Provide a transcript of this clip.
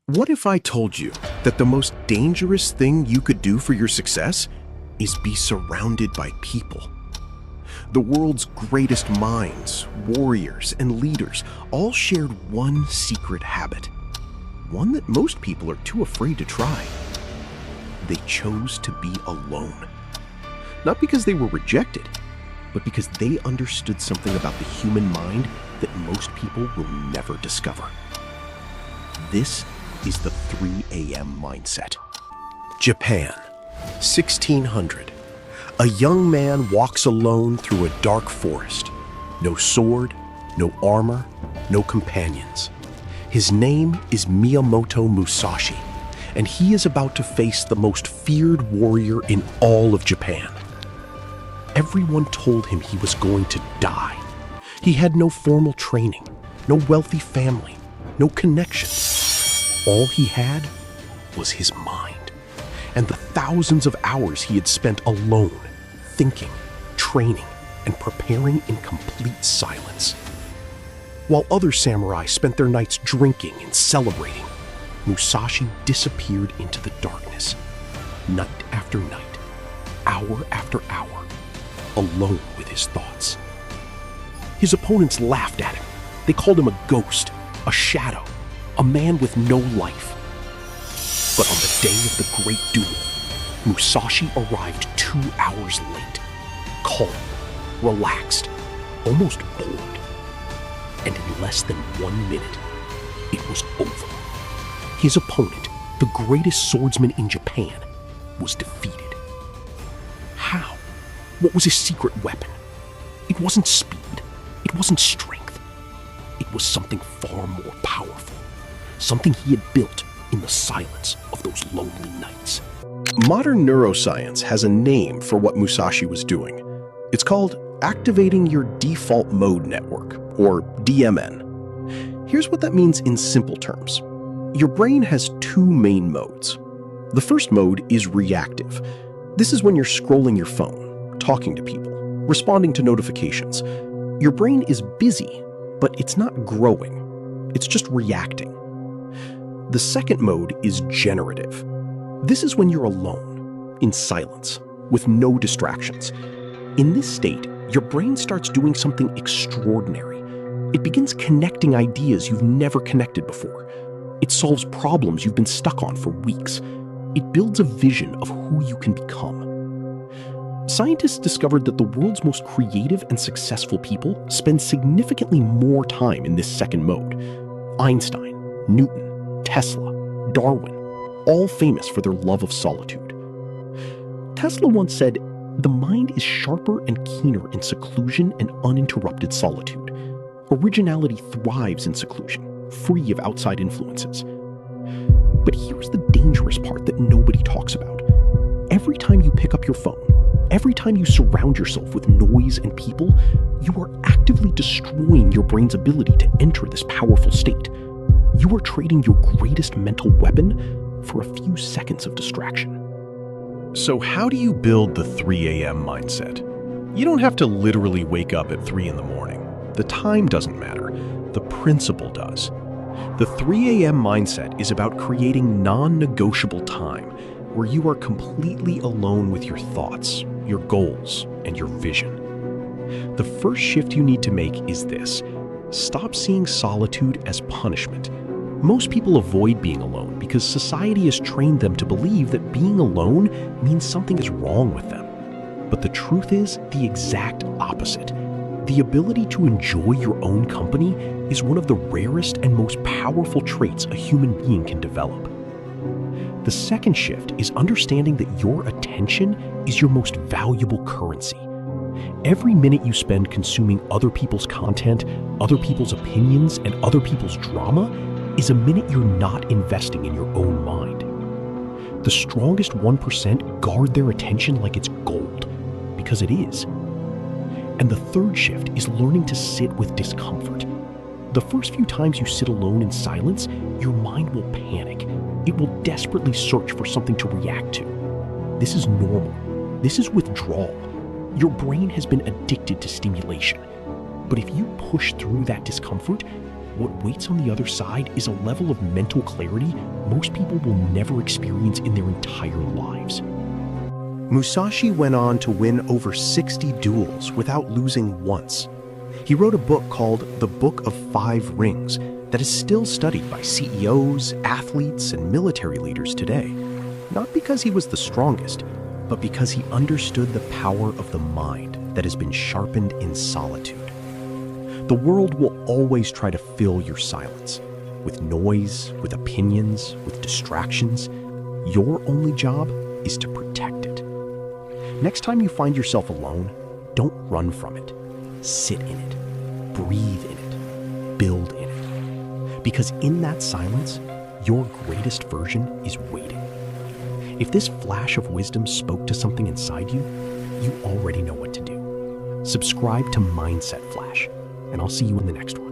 What if I told you that the most dangerous thing you could do for your success is be surrounded by people? The world's greatest minds, warriors, and leaders all shared one secret habit, one that most people are too afraid to try. They chose to be alone. Not because they were rejected, but because they understood something about the human mind that most people will never discover. This is the 3 a.m. mindset. Japan, 1600. A young man walks alone through a dark forest. No sword, no armor, no companions. His name is Miyamoto Musashi, and he is about to face the most feared warrior in all of Japan. Everyone told him he was going to die. He had no formal training, no wealthy family, no connections. All he had was his mind, and the thousands of hours he had spent alone, thinking, training, and preparing in complete silence. While other samurai spent their nights drinking and celebrating, Musashi disappeared into the darkness, night after night, hour after hour, alone with his thoughts. His opponents laughed at him. They called him a ghost, a shadow, a man with no life. But on the day of the great duel, Musashi arrived 2 hours late, calm, relaxed, almost bored. And in less than 1 minute, it was over. His opponent, the greatest swordsman in Japan, was defeated. How? What was his secret weapon? It wasn't speed. It wasn't strength. It was something far more powerful. Something he had built in the silence of those lonely nights. Modern neuroscience has a name for what Musashi was doing. It's called activating your default mode network, or DMN. Here's what that means in simple terms. Your brain has 2 main modes. The first mode is reactive. This is when you're scrolling your phone, talking to people, responding to notifications. Your brain is busy, but it's not growing. It's just reacting. The second mode is generative. This is when you're alone, in silence, with no distractions. In this state, your brain starts doing something extraordinary. It begins connecting ideas you've never connected before. It solves problems you've been stuck on for weeks. It builds a vision of who you can become. Scientists discovered that the world's most creative and successful people spend significantly more time in this second mode. Einstein, Newton, Tesla, Darwin, all famous for their love of solitude. Tesla once said, "The mind is sharper and keener in seclusion and uninterrupted solitude. Originality thrives in seclusion, free of outside influences." But here's the dangerous part that nobody talks about. Every time you pick up your phone, every time you surround yourself with noise and people, you are actively destroying your brain's ability to enter this powerful state. You are trading your greatest mental weapon for a few seconds of distraction. So how do you build the 3 a.m. mindset? You don't have to literally wake up at 3 in the morning. The time doesn't matter. The principle does. The 3 a.m. mindset is about creating non-negotiable time where you are completely alone with your thoughts, your goals, and your vision. The first shift you need to make is this. Stop seeing solitude as punishment. Most people avoid being alone because society has trained them to believe that being alone means something is wrong with them. But the truth is the exact opposite. The ability to enjoy your own company is one of the rarest and most powerful traits a human being can develop. The second shift is understanding that your attention is your most valuable currency. Every minute you spend consuming other people's content, other people's opinions, and other people's drama is a minute you're not investing in your own mind. The strongest 1% guard their attention like it's gold, because it is. And the third shift is learning to sit with discomfort. The first few times you sit alone in silence, your mind will panic. It will desperately search for something to react to. This is normal. This is withdrawal. Your brain has been addicted to stimulation. But if you push through that discomfort, what waits on the other side is a level of mental clarity most people will never experience in their entire lives. Musashi went on to win over 60 duels without losing once. He wrote a book called The Book of Five Rings that is still studied by CEOs, athletes, and military leaders today, not because he was the strongest, but because he understood the power of the mind that has been sharpened in solitude. The world will always try to fill your silence with noise, with opinions, with distractions. Your only job is to protect it. Next time you find yourself alone, don't run from it. Sit in it, breathe in it, build in it. Because in that silence, your greatest version is waiting. If this flash of wisdom spoke to something inside you, you already know what to do. Subscribe to Mindset Flash, and I'll see you in the next one.